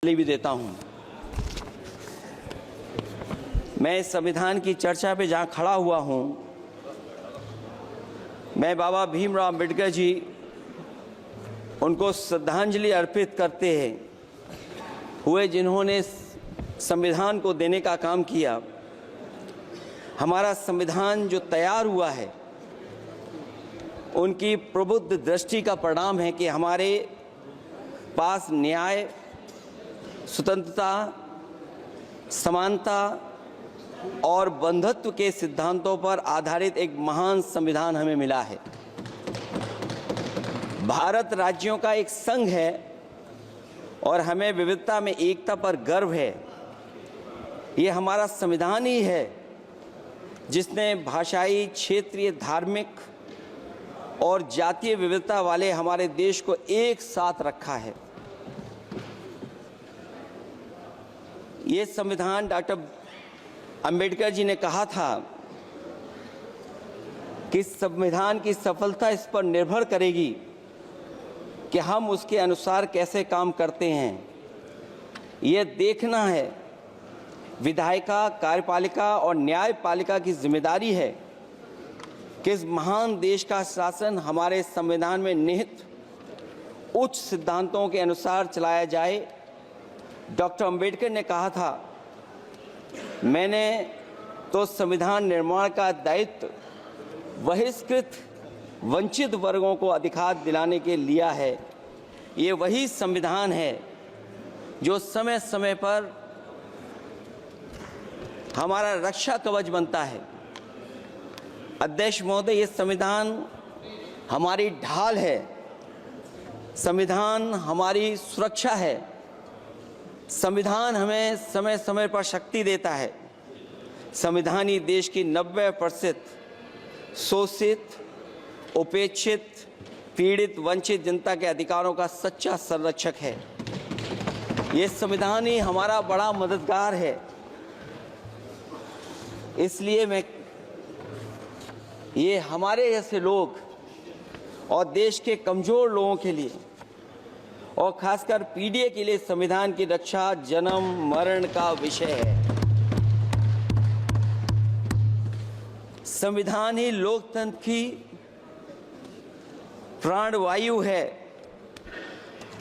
भी देता हूं। मैं इस संविधान की चर्चा पे जहां खड़ा हुआ हूं, मैं बाबा भीमराव अम्बेडकर जी उनको श्रद्धांजलि अर्पित करते हुए जिन्होंने संविधान को देने का काम किया। हमारा संविधान जो तैयार हुआ है उनकी प्रबुद्ध दृष्टि का परिणाम है कि हमारे पास न्याय, स्वतंत्रता, समानता और बंधुत्व के सिद्धांतों पर आधारित एक महान संविधान हमें मिला है। भारत राज्यों का एक संघ है और हमें विविधता में एकता पर गर्व है। ये हमारा संविधान ही है जिसने भाषाई, क्षेत्रीय, धार्मिक और जातीय विविधता वाले हमारे देश को एक साथ रखा है। ये संविधान डॉक्टर अंबेडकर जी ने कहा था कि संविधान की सफलता इस पर निर्भर करेगी कि हम उसके अनुसार कैसे काम करते हैं। ये देखना है, विधायिका, कार्यपालिका और न्यायपालिका की जिम्मेदारी है कि इस महान देश का शासन हमारे संविधान में निहित उच्च सिद्धांतों के अनुसार चलाया जाए। डॉक्टर अंबेडकर ने कहा था, मैंने तो संविधान निर्माण का दायित्व बहिष्कृत वंचित वर्गों को अधिकार दिलाने के लिया है। ये वही संविधान है जो समय समय पर हमारा रक्षा कवच बनता है। अध्यक्ष महोदय, ये संविधान हमारी ढाल है, संविधान हमारी सुरक्षा है, संविधान हमें समय समय पर शक्ति देता है। संविधान ही देश की 90% शोषित, उपेक्षित, पीड़ित, वंचित जनता के अधिकारों का सच्चा संरक्षक है। ये संविधान ही हमारा बड़ा मददगार है। इसलिए ये हमारे जैसे लोग और देश के कमजोर लोगों के लिए और खासकर पीढ़ी के लिए संविधान की रक्षा जन्म मरण का विषय है। संविधान ही लोकतंत्र की प्राणवायु है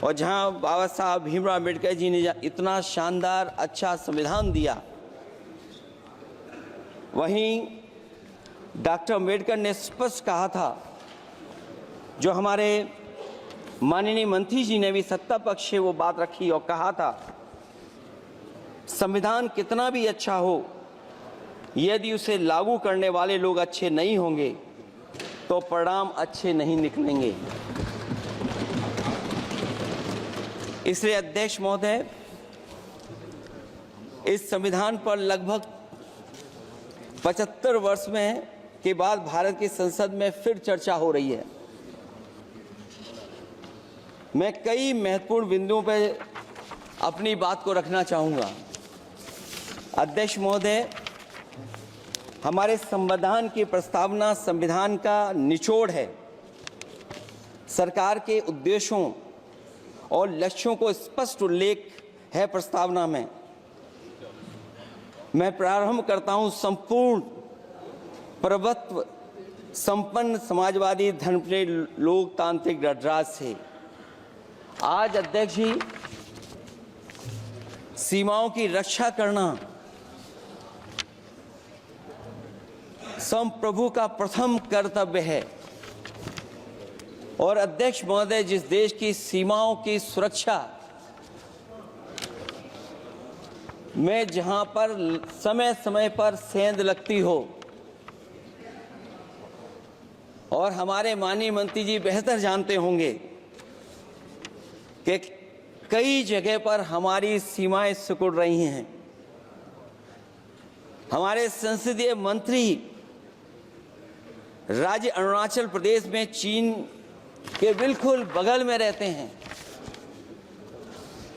और जहां बाबा साहब भीमराव अम्बेडकर जी ने इतना शानदार अच्छा संविधान दिया, वहीं डॉक्टर अम्बेडकर ने स्पष्ट कहा था, जो हमारे माननीय मंत्री जी ने भी सत्ता पक्ष से वो बात रखी और कहा था, संविधान कितना भी अच्छा हो, यदि उसे लागू करने वाले लोग अच्छे नहीं होंगे तो परिणाम अच्छे नहीं निकलेंगे। इसलिए अध्यक्ष महोदय, इस संविधान पर लगभग 75 वर्ष में के बाद भारत की संसद में फिर चर्चा हो रही है। मैं कई महत्वपूर्ण बिंदुओं पर अपनी बात को रखना चाहूँगा। अध्यक्ष महोदय, हमारे संविधान की प्रस्तावना संविधान का निचोड़ है। सरकार के उद्देश्यों और लक्ष्यों को स्पष्ट उल्लेख है प्रस्तावना में। मैं प्रारंभ करता हूँ संपूर्ण प्रभुत्व संपन्न समाजवादी धर्मप्रिय लोकतांत्रिक गणराज्य से। आज अध्यक्ष जी, सीमाओं की रक्षा करना संप्रभु का प्रथम कर्तव्य है। और अध्यक्ष महोदय, जिस देश की सीमाओं की सुरक्षा में जहां पर समय समय पर सेंध लगती हो, और हमारे माननीय मंत्री जी बेहतर जानते होंगे कि कई जगह पर हमारी सीमाएं सिकुड़ रही हैं। हमारे संसदीय मंत्री राज्य अरुणाचल प्रदेश में चीन के बिल्कुल बगल में रहते हैं।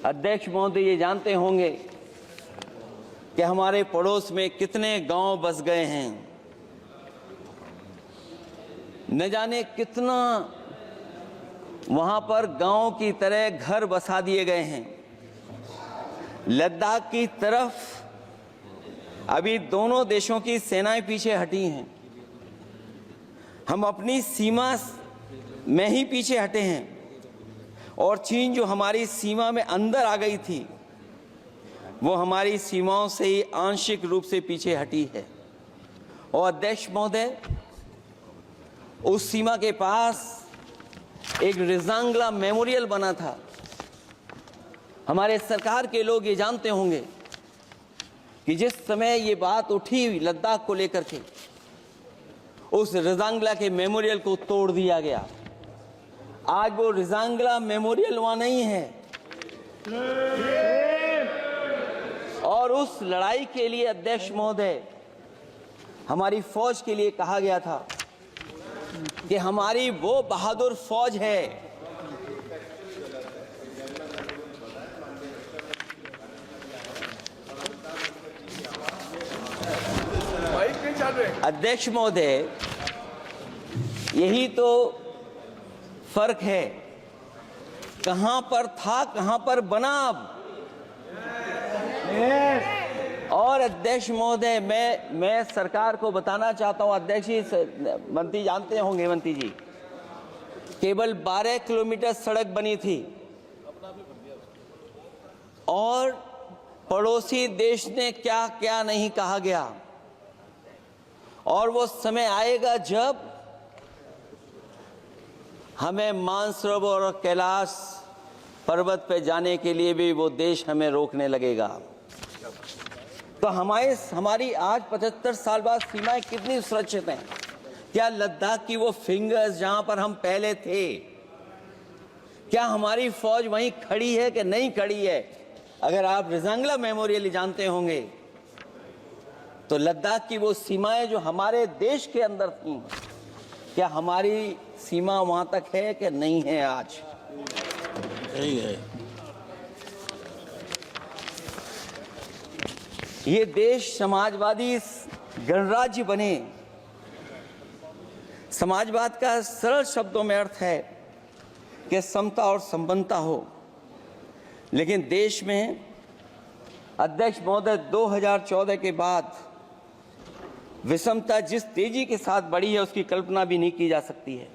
अध्यक्ष महोदय, ये जानते होंगे कि हमारे पड़ोस में कितने गांव बस गए हैं, न जाने कितना वहां पर गांव की तरह घर बसा दिए गए हैं। लद्दाख की तरफ अभी दोनों देशों की सेनाएं पीछे हटी हैं। हम अपनी सीमा में ही पीछे हटे हैं और चीन जो हमारी सीमा में अंदर आ गई थी वो हमारी सीमाओं से ही आंशिक रूप से पीछे हटी है। और अध्यक्ष महोदय, उस सीमा के पास एक रिजांगला मेमोरियल बना था। हमारे सरकार के लोग ये जानते होंगे कि जिस समय ये बात उठी लद्दाख को लेकर के, उस रिजांगला के मेमोरियल को तोड़ दिया गया। आज वो रिजांगला मेमोरियल वहां नहीं है। और उस लड़ाई के लिए अध्यक्ष महोदय, हमारी फौज के लिए कहा गया था कि हमारी वो बहादुर फौज है अध्यक्ष महोदय, यही तो फर्क है। कहां पर था, कहां पर बना अब। और अध्यक्ष महोदय, मैं सरकार को बताना चाहता हूं, अध्यक्ष जी, मंत्री जानते होंगे, मंत्री जी, केवल 12 किलोमीटर सड़क बनी थी और पड़ोसी देश ने क्या क्या नहीं कहा गया। और वो समय आएगा जब हमें मानसरोवर और कैलाश पर्वत पे जाने के लिए भी वो देश हमें रोकने लगेगा। तो हमारी आज 75 साल बाद सीमाएं कितनी सुरक्षित हैं? क्या लद्दाख की वो फिंगर्स जहां पर हम पहले थे, क्या हमारी फौज वहीं खड़ी है कि नहीं खड़ी है? अगर आप रिजांगला मेमोरियल जानते होंगे तो लद्दाख की वो सीमाएं जो हमारे देश के अंदर थी, क्या हमारी सीमा वहां तक है कि नहीं है? आज यही है। ये देश समाजवादी गणराज्य बने। समाजवाद का सरल शब्दों में अर्थ है कि समता और संपन्नता हो। लेकिन देश में अध्यक्ष महोदय 2014 के बाद विषमता जिस तेजी के साथ बढ़ी है उसकी कल्पना भी नहीं की जा सकती है।